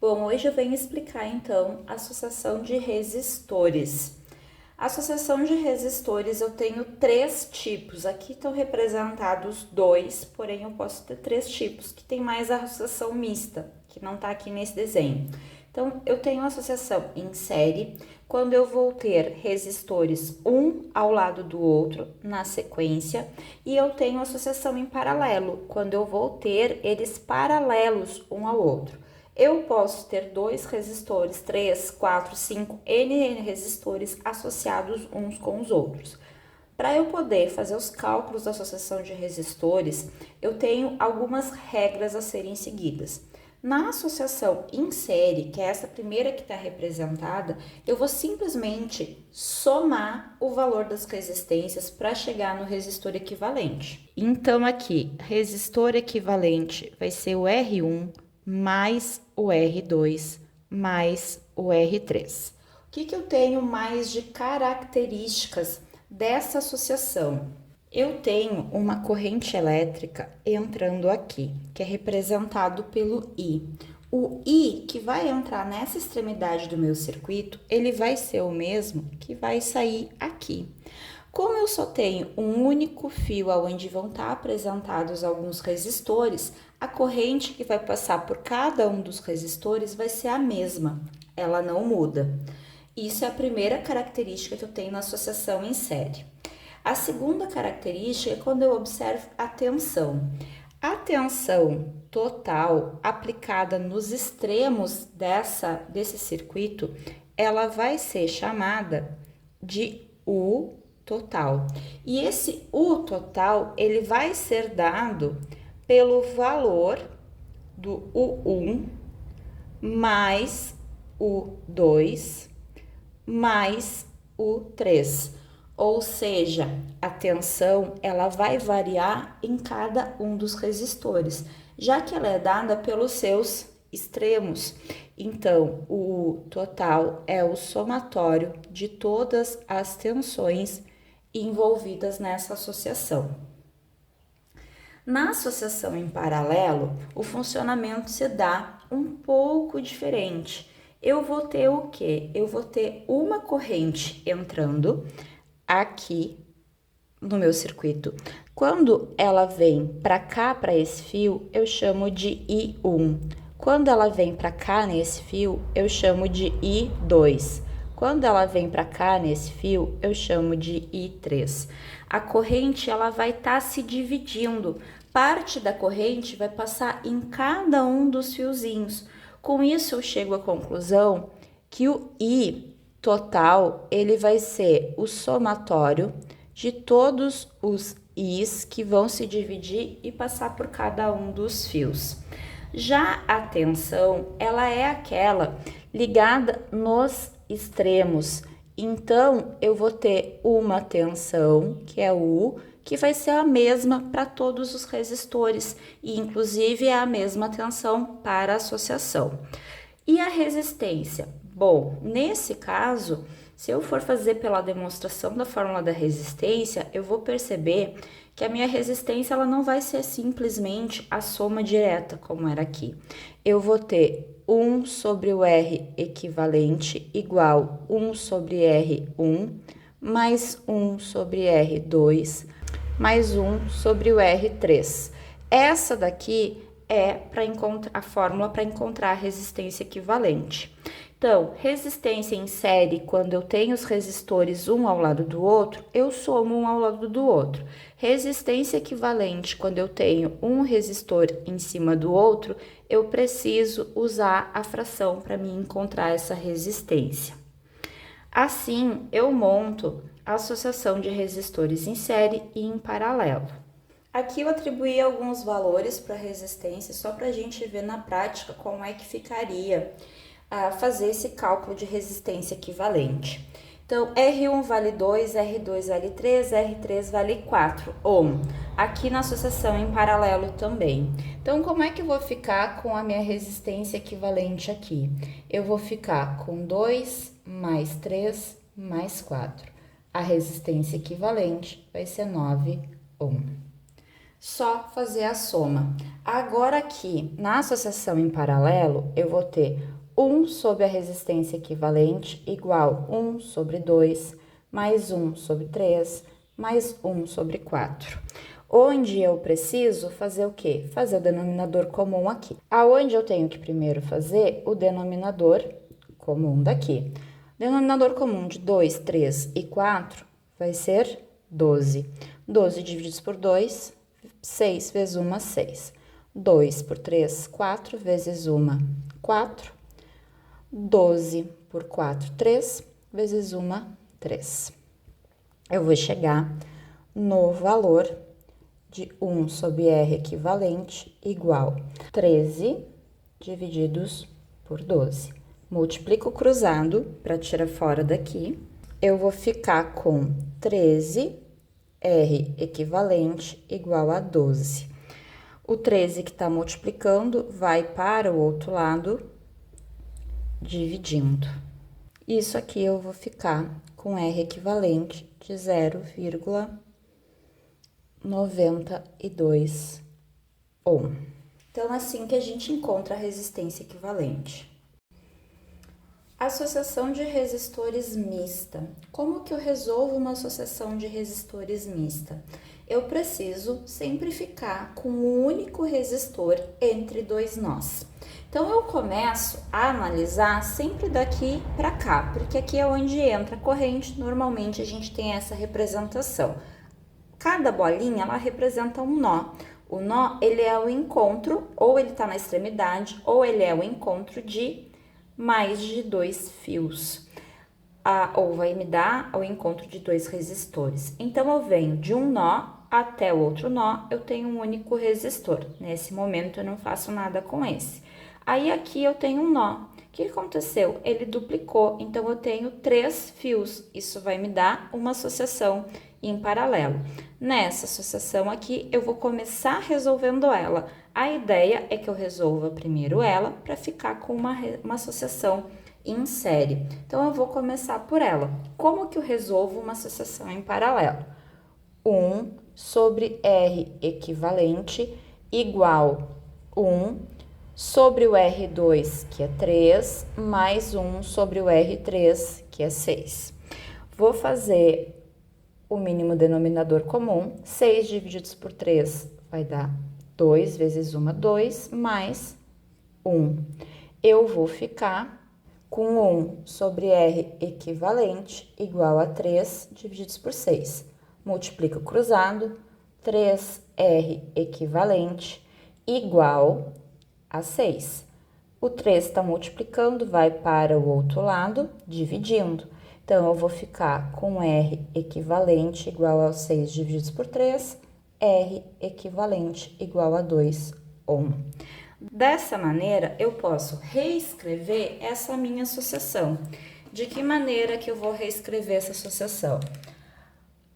Bom, hoje eu venho explicar então a associação de resistores. A associação de resistores eu tenho três tipos. Aqui estão representados dois, porém eu posso ter três tipos, que tem mais a associação mista, que não está aqui nesse desenho. Então, eu tenho a associação em série, quando eu vou ter resistores um ao lado do outro na sequência, e eu tenho a associação em paralelo, quando eu vou ter eles paralelos um ao outro. Eu posso ter dois resistores, 3, 4, 5, N resistores associados uns com os outros. Para eu poder fazer os cálculos da associação de resistores, eu tenho algumas regras a serem seguidas. Na associação em série, que é essa primeira que está representada, eu vou simplesmente somar o valor das resistências para chegar no resistor equivalente. Então, aqui, resistor equivalente vai ser o R1 mais o R2 mais o R3. O que eu tenho mais de características dessa associação? Eu tenho uma corrente elétrica entrando aqui, que é representado pelo I. O I que vai entrar nessa extremidade do meu circuito, ele vai ser o mesmo que vai sair aqui. Como eu só tenho um único fio onde vão estar apresentados alguns resistores, a corrente que vai passar por cada um dos resistores vai ser a mesma, ela não muda. Isso é a primeira característica que eu tenho na associação em série. A segunda característica é quando eu observo a tensão. A tensão total aplicada nos extremos desse circuito, ela vai ser chamada de U total. E esse U total, ele vai ser dado pelo valor do U1 mais U2 mais U3. Ou seja, a tensão ela vai variar em cada um dos resistores, já que ela é dada pelos seus extremos. Então, o total é o somatório de todas as tensões envolvidas nessa associação. Na associação em paralelo, o funcionamento se dá um pouco diferente. Eu vou ter o quê? Eu vou ter uma corrente entrando aqui no meu circuito. Quando ela vem para cá, para esse fio, eu chamo de I1. Quando ela vem para cá nesse fio, eu chamo de I2. Quando ela vem para cá nesse fio, eu chamo de I3. A corrente ela vai estar se dividindo. Parte da corrente vai passar em cada um dos fiozinhos. Com isso, eu chego à conclusão que o I total ele vai ser o somatório de todos os I's que vão se dividir e passar por cada um dos fios. Já a tensão, ela é aquela ligada nos extremos. Então, eu vou ter uma tensão, que é o U, que vai ser a mesma para todos os resistores, e inclusive é a mesma tensão para a associação. E a resistência? Bom, nesse caso, se eu for fazer pela demonstração da fórmula da resistência, eu vou perceber que a minha resistência ela não vai ser simplesmente a soma direta, como era aqui. Eu vou ter 1 sobre o R equivalente igual 1 sobre R1 mais 1 sobre R2 mais 1 sobre o R3. Essa daqui é a fórmula para encontrar a resistência equivalente. Então, resistência em série, quando eu tenho os resistores um ao lado do outro, eu somo um ao lado do outro. Resistência equivalente, quando eu tenho um resistor em cima do outro, eu preciso usar a fração para me encontrar essa resistência. Assim, eu monto a associação de resistores em série e em paralelo. Aqui eu atribuí alguns valores para resistência, só para a gente ver na prática como é que ficaria fazer esse cálculo de resistência equivalente. Então, R1 vale 2, R2 vale 3, R3 vale 4 ohm. Aqui na associação em paralelo também. Então, como é que eu vou ficar com a minha resistência equivalente aqui? Eu vou ficar com 2 mais 3 mais 4. A resistência equivalente vai ser 9 ohm. só fazer a soma. Agora aqui, na associação em paralelo, eu vou ter 1 sobre a resistência equivalente igual 1 sobre 2, mais 1 sobre 3, mais 1 sobre 4. Onde eu preciso fazer o quê? Fazer o denominador comum aqui. Aonde eu tenho que primeiro fazer o denominador comum daqui. Denominador comum de 2, 3 e 4 vai ser 12. 12 divididos por 2, 6 vezes 1, 6. 2 por 3, 4 vezes 1, 4. 12 por 4, 3 vezes 1, 3. Eu vou chegar no valor de 1 sobre R equivalente igual 13 divididos por 12. Multiplico o cruzado para tirar fora daqui. Eu vou ficar com 13 R equivalente igual a 12. O 13 que está multiplicando vai para o outro lado, dividindo. Isso aqui eu vou ficar com R equivalente de 0,92 ohm. Então, assim que a gente encontra a resistência equivalente. Associação de resistores mista. Como que eu resolvo uma associação de resistores mista? Eu preciso sempre ficar com um único resistor entre dois nós. Então, eu começo a analisar sempre daqui para cá, porque aqui é onde entra a corrente, normalmente a gente tem essa representação. Cada bolinha, ela representa um nó. O nó, ele é o encontro, ou ele está na extremidade, ou ele é o encontro de mais de 2 fios. Ou vai me dar o encontro de 2 resistores. Então, eu venho de um nó até o outro nó, eu tenho um único resistor. Nesse momento, eu não faço nada com esse. Aí, aqui eu tenho um nó. O que aconteceu? Ele duplicou, então eu tenho 3 fios. Isso vai me dar uma associação em paralelo. Nessa associação aqui, eu vou começar resolvendo ela. A ideia é que eu resolva primeiro ela para ficar com uma associação em série. Então, eu vou começar por ela. Como que eu resolvo uma associação em paralelo? 1 sobre R equivalente igual 1 sobre o R2, que é 3, mais 1 sobre o R3, que é 6. Vou fazer o mínimo denominador comum. 6 divididos por 3 vai dar 2 vezes 1, 2, mais 1. Eu vou ficar com 1 sobre R equivalente igual a 3 divididos por 6. Multiplico o cruzado, 3R equivalente igual a 6. O 3 está multiplicando, vai para o outro lado, dividindo. Então, eu vou ficar com R equivalente igual a 6 divididos por 3, R equivalente igual a 2 ohm. Dessa maneira, eu posso reescrever essa minha associação. De que maneira que eu vou reescrever essa associação?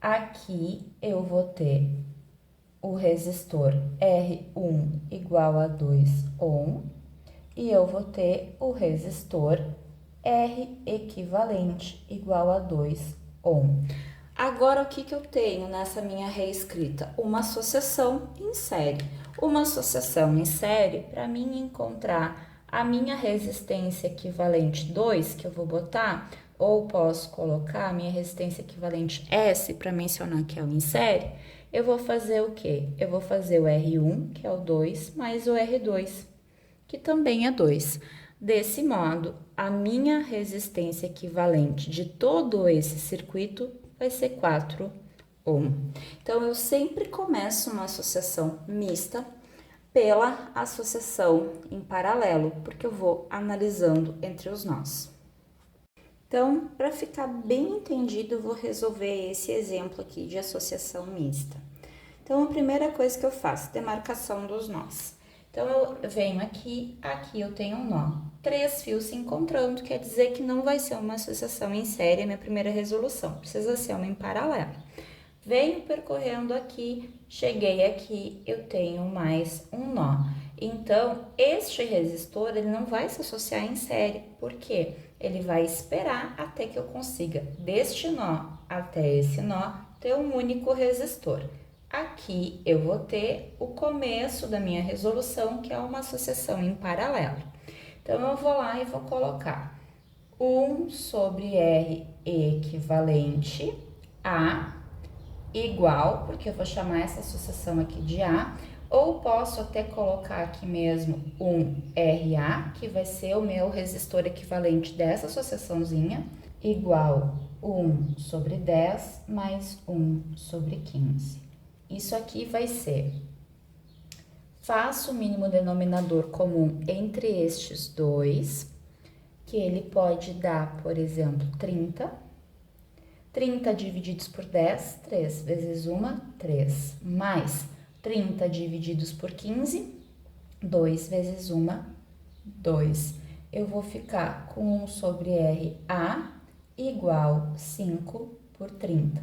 Aqui eu vou ter o resistor R1 igual a 2 ohm e eu vou ter o resistor R equivalente igual a 2 ohm. Agora, o que eu tenho nessa minha reescrita? Uma associação em série. Uma associação em série, para mim encontrar a minha resistência equivalente 2, que eu vou botar, ou posso colocar a minha resistência equivalente S, para mencionar que é o em série, eu vou fazer o quê? Eu vou fazer o R1, que é o 2, mais o R2, que também é 2. Desse modo, a minha resistência equivalente de todo esse circuito vai ser 4 ohm. Então, eu sempre começo uma associação mista pela associação em paralelo, porque eu vou analisando entre os nós. Então, para ficar bem entendido, eu vou resolver esse exemplo aqui de associação mista. Então, a primeira coisa que eu faço, demarcação dos nós. Então, eu venho aqui eu tenho um nó. 3 fios se encontrando, quer dizer que não vai ser uma associação em série, a minha primeira resolução, precisa ser uma em paralelo. Venho percorrendo aqui, cheguei aqui, eu tenho mais um nó. Então, este resistor, ele não vai se associar em série, por quê? Ele vai esperar até que eu consiga, deste nó até esse nó, ter um único resistor. aqui eu vou ter o começo da minha resolução, que é uma associação em paralelo. Então, eu vou lá e vou colocar 1 sobre R equivalente a igual, porque eu vou chamar essa associação aqui de A, ou posso até colocar aqui mesmo um RA, que vai ser o meu resistor equivalente dessa associaçãozinha, igual 1 sobre 10 mais 1 sobre 15. Isso aqui vai ser, faço o mínimo denominador comum entre estes dois, que ele pode dar, por exemplo, 30. 30 divididos por 10, 3 vezes 1, 3, mais 30 divididos por 15, 2 vezes 1, 2. Eu vou ficar com 1 sobre RA igual 5 por 30.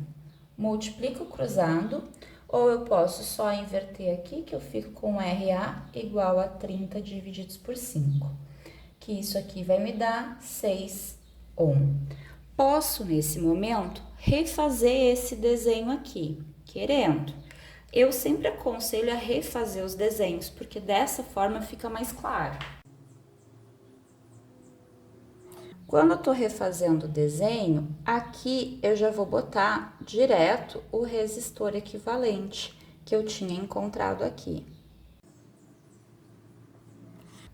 Multiplico cruzado, ou eu posso só inverter aqui, que eu fico com RA igual a 30 divididos por 5, que isso aqui vai me dar 6 ohm. Posso, nesse momento, refazer esse desenho aqui, querendo. Eu sempre aconselho a refazer os desenhos, porque dessa forma fica mais claro. Quando eu tô refazendo o desenho, aqui eu já vou botar direto o resistor equivalente que eu tinha encontrado aqui.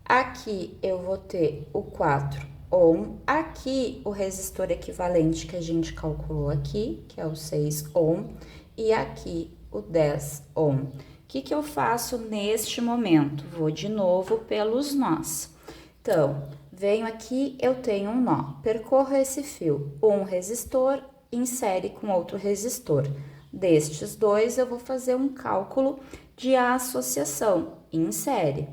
Aqui eu vou ter o 4 ohm, aqui o resistor equivalente que a gente calculou aqui, que é o 6 ohm, e aqui o 10 ohm. O que eu faço neste momento? Vou de novo pelos nós. Então, venho aqui, eu tenho um nó, percorro esse fio, um resistor, insere com outro resistor. Destes dois, eu vou fazer um cálculo de associação, insere.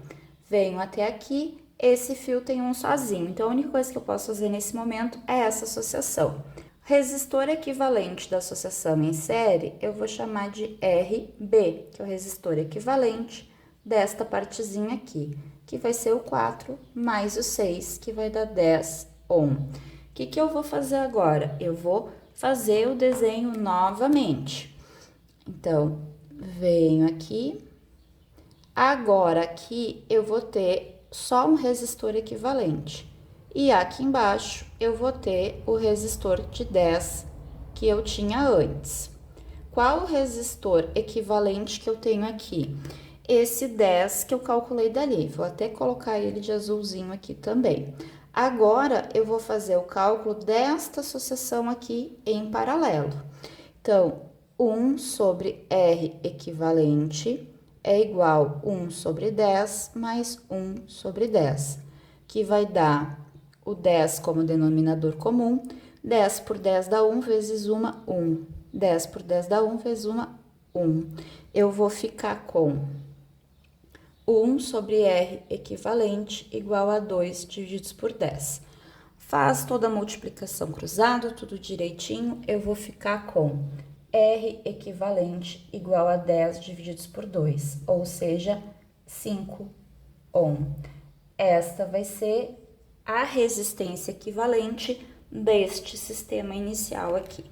Venho até aqui, esse fio tem um sozinho, então a única coisa que eu posso fazer nesse momento é essa associação. Resistor equivalente da associação em série, eu vou chamar de RB, que é o resistor equivalente desta partezinha aqui, que vai ser o 4 mais o 6, que vai dar 10 ohm. O que eu vou fazer agora? Eu vou fazer o desenho novamente. Então, venho aqui. Agora, aqui, eu vou ter só um resistor equivalente. E aqui embaixo, eu vou ter o resistor de 10 que eu tinha antes. Qual o resistor equivalente que eu tenho aqui? Esse 10 que eu calculei dali. Vou até colocar ele de azulzinho aqui também. Agora, eu vou fazer o cálculo desta associação aqui em paralelo. Então, 1 sobre R equivalente é igual a 1 sobre 10 mais 1 sobre 10, que vai dar o 10 como denominador comum. 10 por 10 dá 1 vezes 1, 1. 10 por 10 dá 1 vezes 1, 1. Eu vou ficar com 1 sobre R equivalente igual a 2 divididos por 10. Faz toda a multiplicação cruzada, tudo direitinho, eu vou ficar com R equivalente igual a 10 divididos por 2, ou seja, 5 ohm. Esta vai ser a resistência equivalente deste sistema inicial aqui.